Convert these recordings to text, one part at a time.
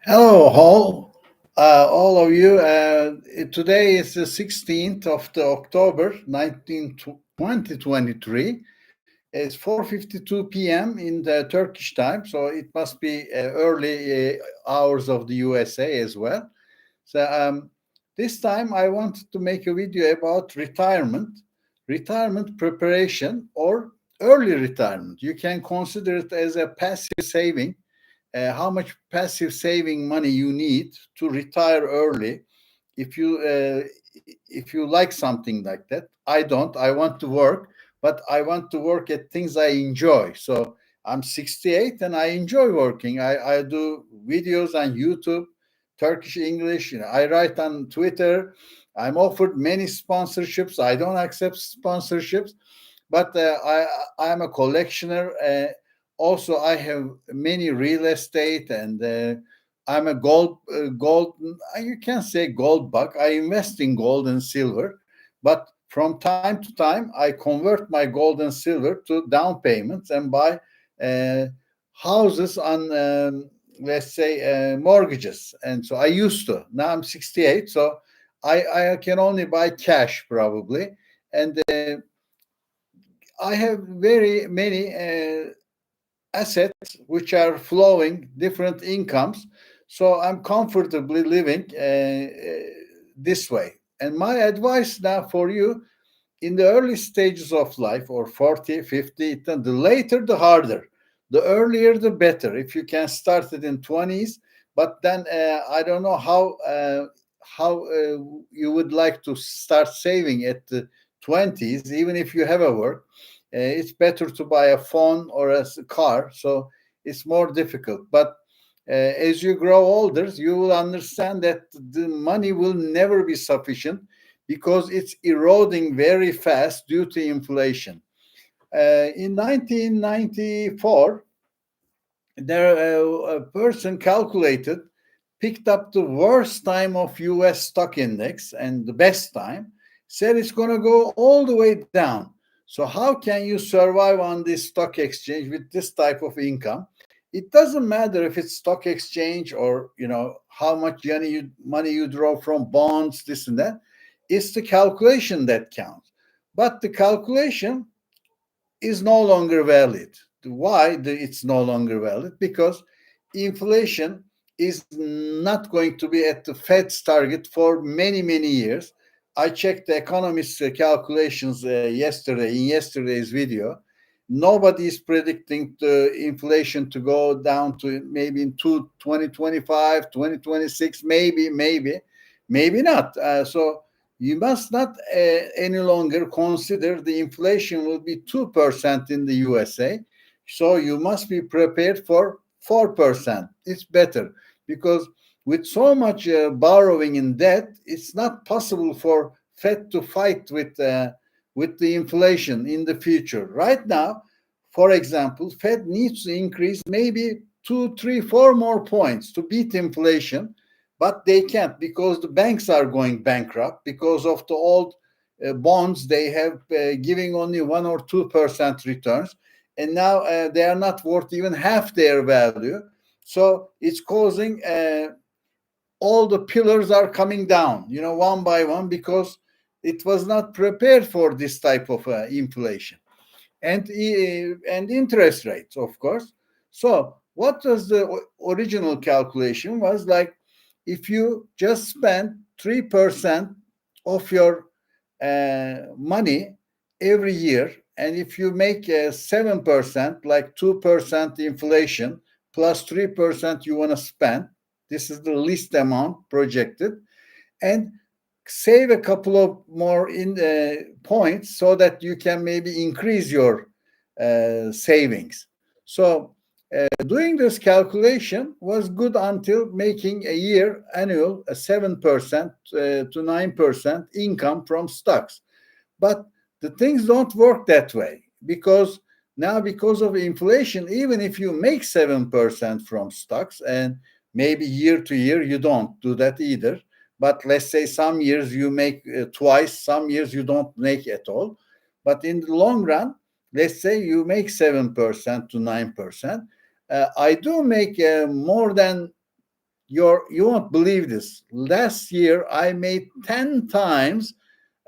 Hello, all of you. Today is the 16th of the October, 2023. It's 4:52 p.m. in the Turkish time, so it must be early hours of the USA as well. So this time I wanted to make a video about retirement preparation, or early retirement. You can consider it as a passive saving, how much passive saving money you need to retire early. If you like something like that. I don't. I want to work, but I want to work at things I enjoy. So I'm 68 and I enjoy working. I do videos on YouTube, Turkish English. I write on Twitter. I'm offered many sponsorships. I don't accept sponsorships, but I'm a collectioner. Also, I have many real estate, and I'm a gold. You can say gold bug. I invest in gold and silver, but from time to time, I convert my gold and silver to down payments and buy uh, houses on, let's say, mortgages. And so I used to. Now I'm 68, so I can only buy cash probably, and I have very many assets which are flowing different incomes, so I'm comfortably living this way. And my advice now for you, in the early stages of life, or 40, 50, the later the harder, the earlier the better. If you can start it in 20s, but then I don't know how you would like to start saving at the 20s. Even if you have a work, it's better to buy a phone or a car, so it's more difficult. But as you grow older, you will understand that the money will never be sufficient because it's eroding very fast due to inflation. In 1994, a person calculated, picked up the worst time of US stock index and the best time, said it's going to go all the way down. So how can you survive on this stock exchange with this type of income? It doesn't matter if it's stock exchange or how much money you draw from bonds, this and that. It's the calculation that counts. But the calculation is no longer valid. Why it's no longer valid? Because inflation is not going to be at the Fed's target for many, many years. I checked the economist's calculations yesterday in yesterday's video. Nobody is predicting the inflation to go down to maybe in 2025, 2026, maybe not. So you must not any longer consider the inflation will be 2% in the USA. So you must be prepared for 4%. It's better because with so much borrowing in debt, it's not possible for Fed to fight with the inflation in the future. Right now, for example, Fed needs to increase maybe 2, 3, 4 more points to beat inflation, but they can't because the banks are going bankrupt because of the old bonds they have giving only 1 or 2% returns, and now they are not worth even half their value. So it's causing all the pillars are coming down, one by one, because it was not prepared for this type of inflation and interest rates, of course. So what was the original calculation? Was like, if you just spend 3% of your money every year, and if you make 7%, like 2% inflation plus 3% you want to spend, this is the least amount projected, and save a couple of more in points so that you can maybe increase your savings. So doing this calculation was good until making a year annual a 7% to 9% income from stocks. But the things don't work that way, because now, because of inflation, even if you make 7% from stocks, and maybe year to year you don't do that either, but let's say some years you make twice, some years you don't make at all. But in the long run, let's say you make 7% to 9%. I do make more than you won't believe this. Last year, I made 10 times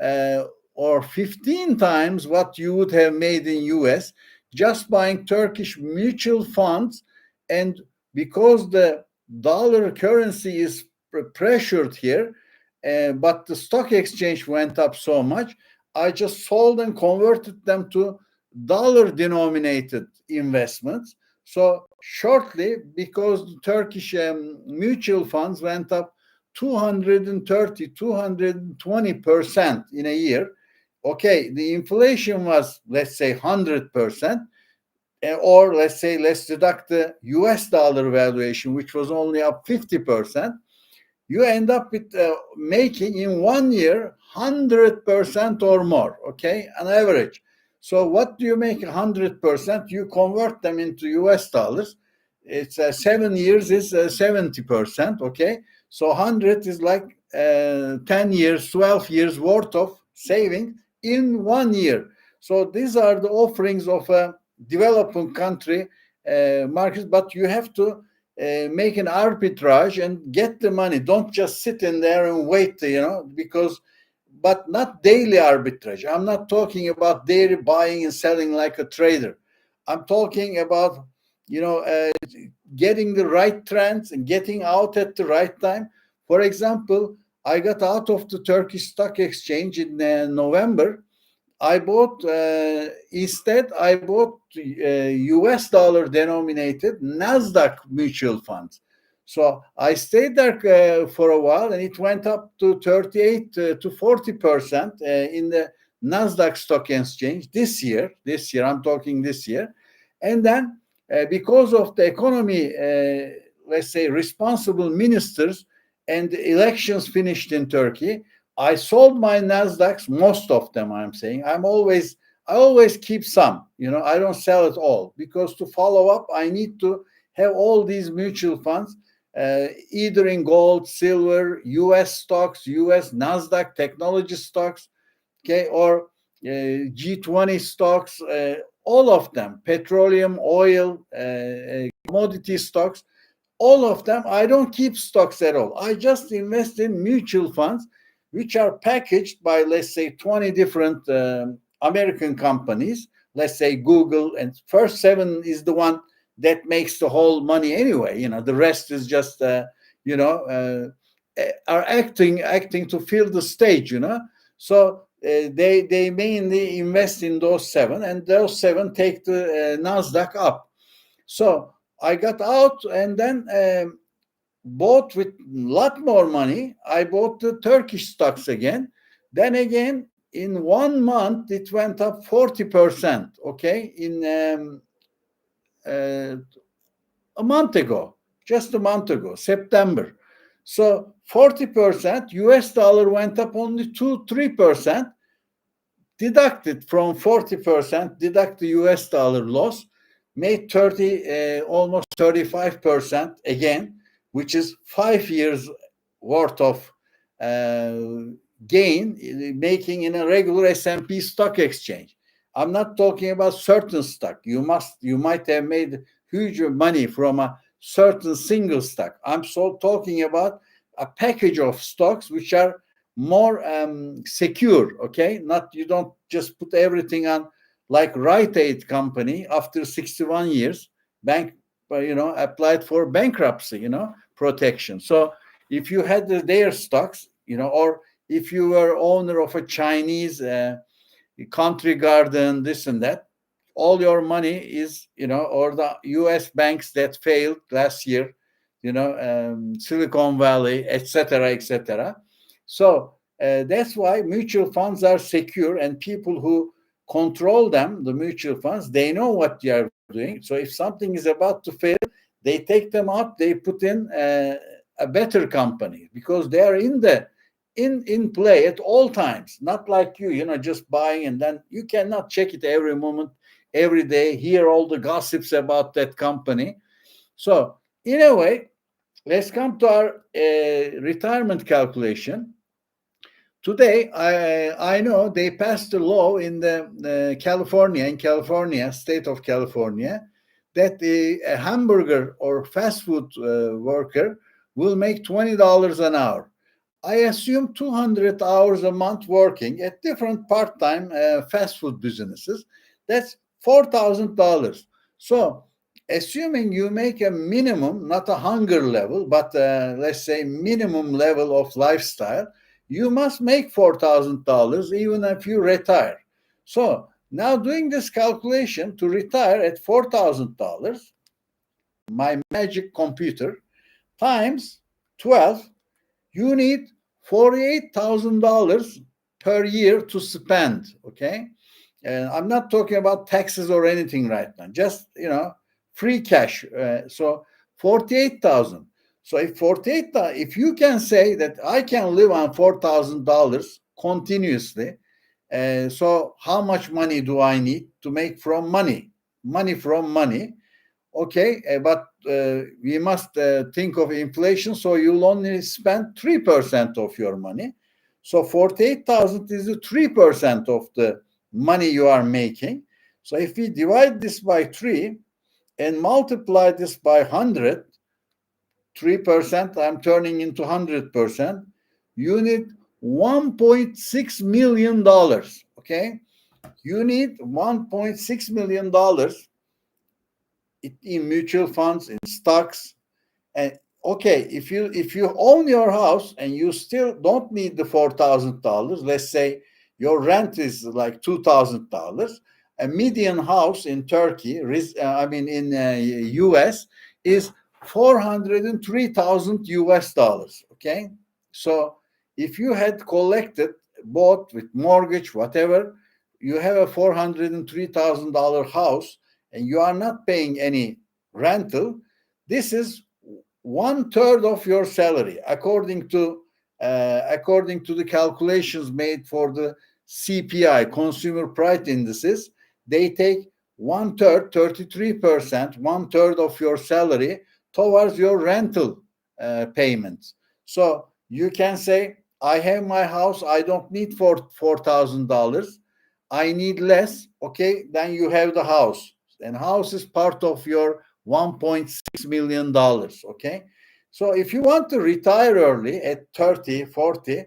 uh, or 15 times what you would have made in US just buying Turkish mutual funds. And because the dollar currency is pressured here, but the stock exchange went up so much, I just sold and converted them to dollar denominated investments. So shortly, because the Turkish mutual funds went up 230, 220% in a year. Okay, the inflation was, let's say, 100%, or let's say, let's deduct the US dollar valuation, which was only up 50%. You end up with making in 1 year 100% or more, okay, on average. So what do you make 100%? You convert them into US dollars. It's 7 years is 70%, okay. So 100 is like 10 years, 12 years worth of saving in 1 year. So these are the offerings of a developing country market, but you have to make an arbitrage and get the money. Don't just sit in there and wait, because, but not daily arbitrage. I'm not talking about daily buying and selling like a trader. I'm talking about, getting the right trends and getting out at the right time. For example, I got out of the Turkish Stock Exchange in November. I bought US dollar denominated Nasdaq mutual funds. So I stayed there for a while, and it went up to 38 to 40% in the Nasdaq stock exchange this year. I'm talking this year. And then because of the economy, let's say responsible ministers, and the elections finished in Turkey, I sold my Nasdaqs, most of them. I'm saying I always keep some. I don't sell it all, because to follow up, I need to have all these mutual funds, either in gold, silver, U.S. stocks, U.S. Nasdaq technology stocks, okay, or G20 stocks, all of them, petroleum, oil, commodity stocks, all of them. I don't keep stocks at all. I just invest in mutual funds, which are packaged by, let's say, 20 different American companies. Let's say Google, and first seven is the one that makes the whole money anyway. The rest is just, are acting to fill the stage. So they mainly invest in those seven, and those seven take the Nasdaq up. So I got out, and then bought with a lot more money. I bought the Turkish stocks again. Then again, in 1 month, it went up 40%. Okay, in a month ago, just a month ago, September. So 40%, US dollar went up only 2-3%. Deducted from 40%, deduct the US dollar loss, made almost 35% again, which is 5 years worth of gain, making in a regular S&P stock exchange. I'm not talking about certain stock. You might have made huge money from a certain single stock. I'm talking about a package of stocks which are more secure. Okay, not, you don't just put everything on, like Rite Aid company after 61 years bank applied for bankruptcy protection. So if you had their stocks, or if you were owner of a Chinese country garden, this and that, all your money is, or the US banks that failed last year, Silicon Valley, etc., etc. So that's why mutual funds are secure, and people who control them, the mutual funds, they know what they are doing. So if something is about to fail, they take them out, they put in a better company, because they are in play at all times. Not like just buying, and then you cannot check it every moment, every day, hear all the gossips about that company. So in a way, let's come to our retirement calculation. Today, I know they passed a law in California, state of California, that a hamburger or fast food worker will make $20 an hour. I assume 200 hours a month working at different part-time fast food businesses. That's $4,000. So, assuming you make a minimum, not a hunger level, but let's say minimum level of lifestyle, you must make $4,000 even if you retire. So, now doing this calculation to retire at $4,000, my magic computer times 12, you need $48,000 per year to spend. Okay. And I'm not talking about taxes or anything right now, just, free cash. So 48,000. So if you can say that I can live on $4,000 continuously, so how much money do I need to make from money? Money from money. Okay, but we must think of inflation, so you'll only spend 3% of your money. So 48,000 is the 3% of the money you are making. So if we divide this by 3 and multiply this by 100, 3% I'm turning into 100%, you need $1.6 million. Okay, you need $1.6 million in mutual funds, in stocks. And okay, if you own your house and you still don't need the $4,000, let's say your rent is like $2,000. A median house in Turkey, in US, is 403,000 US dollars. Okay, so if you had collected both with mortgage, whatever, you have a $403,000 house and you are not paying any rental. This is 1/3 of your salary, according to the calculations made for the CPI, Consumer Price Indices. They take 1/3, 33%, 1/3 of your salary towards your rental payments. So you can say, I have my house, I don't need $4,000. I need less. Okay, then you have the house, and house is part of your $1.6 million. Okay, so if you want to retire early at 30, 40,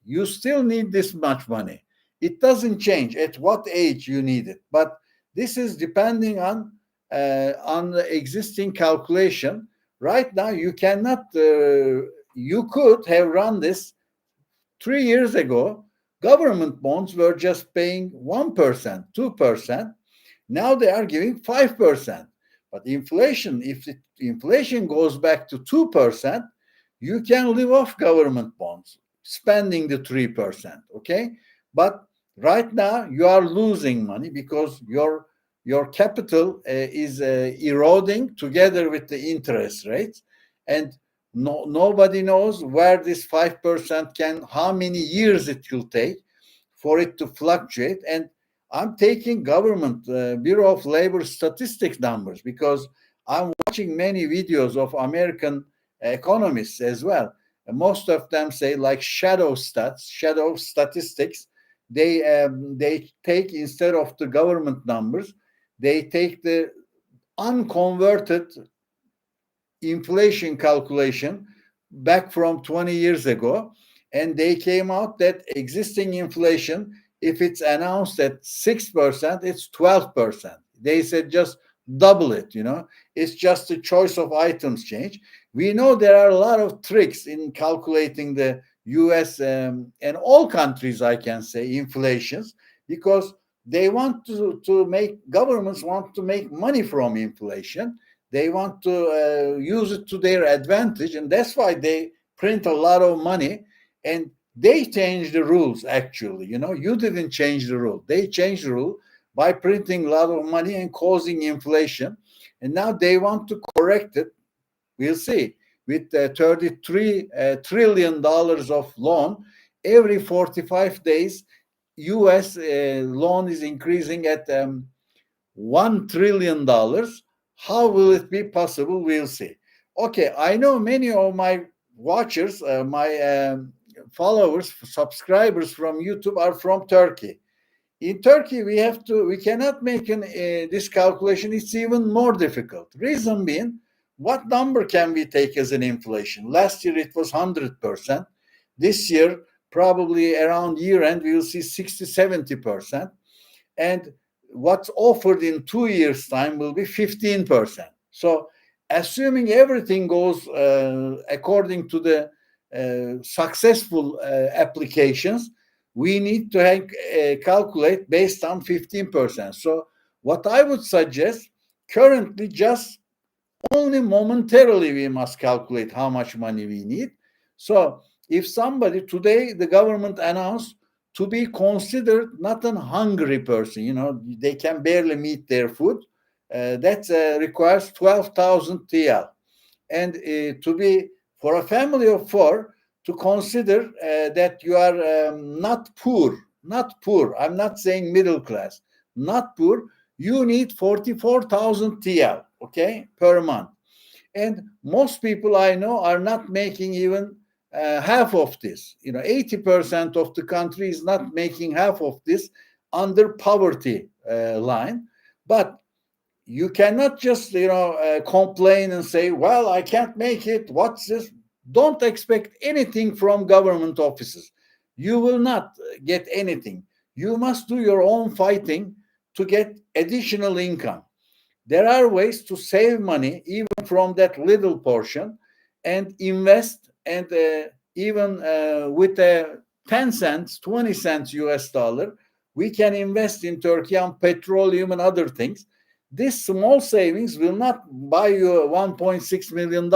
you still need this much money. It doesn't change at what age you need it, but this is depending on the existing calculation. Right now, you cannot. You could have run this 3 years ago. Government bonds were just paying 1%, 2%. Now they are giving 5%. But inflation, if inflation goes back to 2%, you can live off government bonds, spending the 3%. Okay. But right now you are losing money because your capital is eroding together with the interest rates. And nobody knows where this 5% how many years it will take for it to fluctuate. And I'm taking government Bureau of Labor statistics numbers because I'm watching many videos of American economists as well. And most of them say like shadow statistics. They take, instead of the government numbers, they take the unconverted inflation calculation back from 20 years ago, and they came out that existing inflation, if it's announced at 6%, it's 12%. They said just double it. It's just a choice of items change. We know there are a lot of tricks in calculating the US and all countries, I can say, inflations, because governments want to make money from inflation. They want to use it to their advantage, and that's why they print a lot of money. And they change the rules, actually. You didn't change the rule. They changed the rule by printing a lot of money and causing inflation. And now they want to correct it. We'll see. With $33 trillion of loan, every 45 days, U.S. Loan is increasing at $1 trillion. How will it be possible? We'll see. Okay, I know many of my watchers, my followers, subscribers from YouTube are from Turkey. In Turkey, we cannot make this calculation. It's even more difficult. Reason being, what number can we take as an inflation? Last year it was 100%. This year, probably around year end, we will see 60, 70%. And what's offered in 2 years' time will be 15%. So, assuming everything goes according to the successful applications, we need to calculate based on 15%. So, what I would suggest currently, just only momentarily we must calculate how much money we need. So if somebody today, the government announced to be considered not a hungry person, they can barely meet their food, that requires 12,000 TL. And to be, for a family of four, to consider that you are not poor, I'm not saying middle class, not poor, you need 44,000 TL, okay, per month. And most people I know are not making even half of this. 80% of the country is not making half of this, under poverty line. But you cannot just complain and say, well, I can't make it, what's this? Don't expect anything from government offices. You will not get anything. You must do your own fighting to get additional income. There are ways to save money even from that little portion and invest, and even with a 10 cents, 20 cents US dollar, we can invest in Turkey on petroleum and other things. This small savings will not buy you $1.6 million,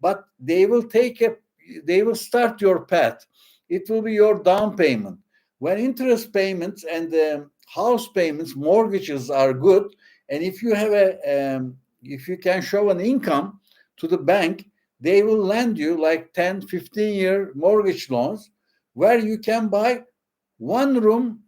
but they will start your path. It will be your down payment. When interest payments and house payments, mortgages are good, and if you have if you can show an income to the bank, they will lend you like 10, 15-year mortgage loans where you can buy one room,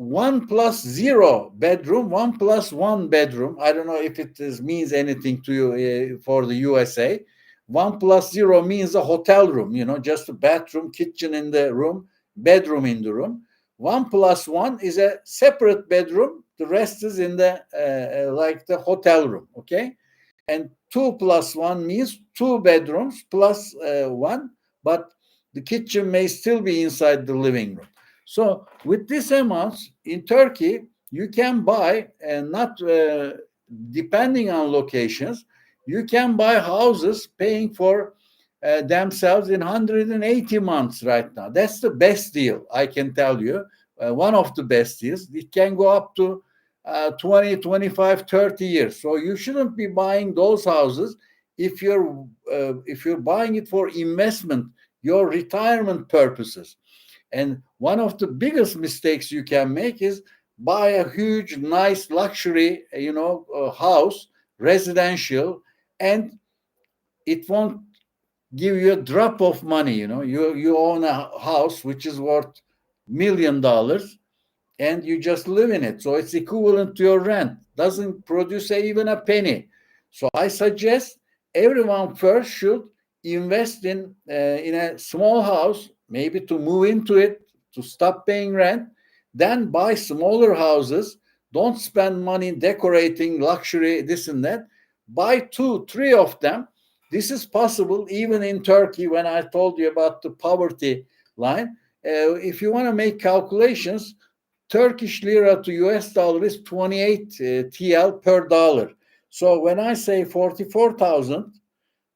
1+0 bedroom, 1+1 bedroom. I don't know if it means anything to you for the USA. 1+0 means a hotel room, just a bathroom, kitchen in the room, bedroom in the room. 1+1 is a separate bedroom. The rest is in the like the hotel room, okay? And 2+1 means 2 bedrooms plus one, but the kitchen may still be inside the living room. So with this amount in Turkey, you can buy, and not depending on locations, you can buy houses paying for themselves in 180 months right now. That's the best deal, I can tell you. One of the best deals. It can go up to 20, 25, 30 years. So you shouldn't be buying those houses if you're buying it for investment, your retirement purposes. And one of the biggest mistakes you can make is buy a huge, nice luxury, house, residential, and it won't give you a drop of money. You own a house which is worth $1 million, and you just live in it. So it's equivalent to your rent. Doesn't produce even a penny. So I suggest everyone first should invest in a small house, maybe to move into it, to stop paying rent, then buy smaller houses. Don't spend money decorating, luxury, this and that. Buy 2, 3 of them. This is possible even in Turkey. When I told you about the poverty line, if you want to make calculations, Turkish lira to US dollar is 28 TL per dollar. So when I say 44,000,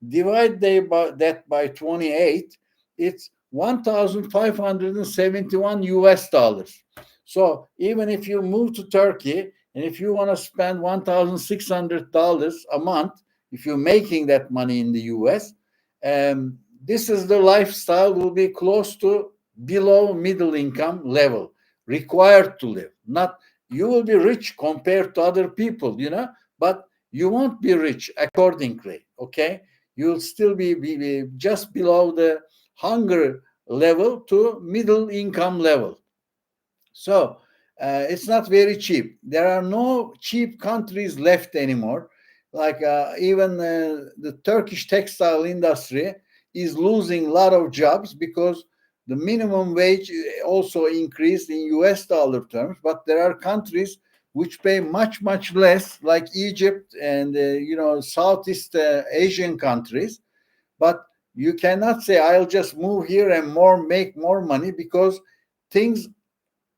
divide that by 28, it's 1,571 US dollars. So even if you move to Turkey and if you want to spend $1,600 a month, if you're making that money in the US, this is the lifestyle will be close to below middle income level required to live. Not you will be rich compared to other people, but you won't be rich accordingly. Okay, you'll still be just below the hunger level to middle income level. So it's not very cheap. There are no cheap countries left anymore. Like even the Turkish textile industry is losing a lot of jobs because the minimum wage also increased in US dollar terms. But there are countries which pay much less, like Egypt and Southeast Asian countries. But you cannot say I'll just move here and make more money, because things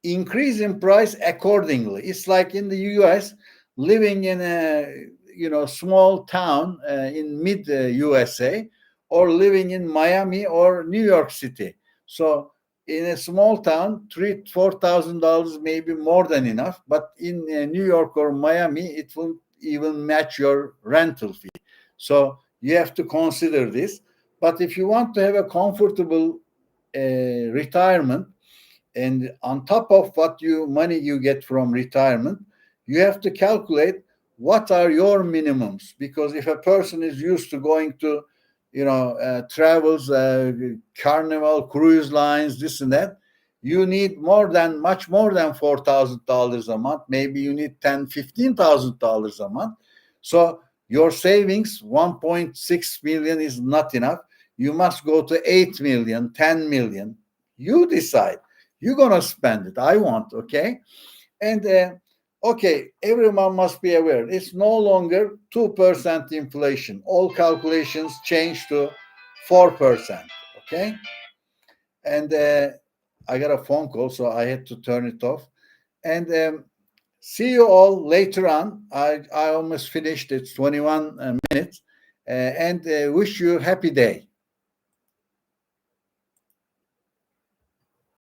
increase in price accordingly. It's like in the US, living in a small town in mid USA, or living in Miami or New York City. So in a small town, $3,000-$4,000 may be more than enough, but in New York or Miami, it won't even match your rental fee. So you have to consider this. But if you want to have a comfortable retirement, and on top of what money you get from retirement, you have to calculate what are your minimums. Because if a person is used to going to travels, Carnival, cruise lines, this and that, you need much more than $4,000 a month. Maybe you need $10,000-$15,000 a month. So your savings, 1.6 million, is not enough. You must go to 8 million, 10 million. You decide. You're going to spend it. I want, okay? And okay, everyone must be aware. It's no longer 2% inflation. All calculations change to 4%, okay? And I got a phone call, so I had to turn it off. And see you all later on. I almost finished. It's 21 minutes. And wish you a happy day.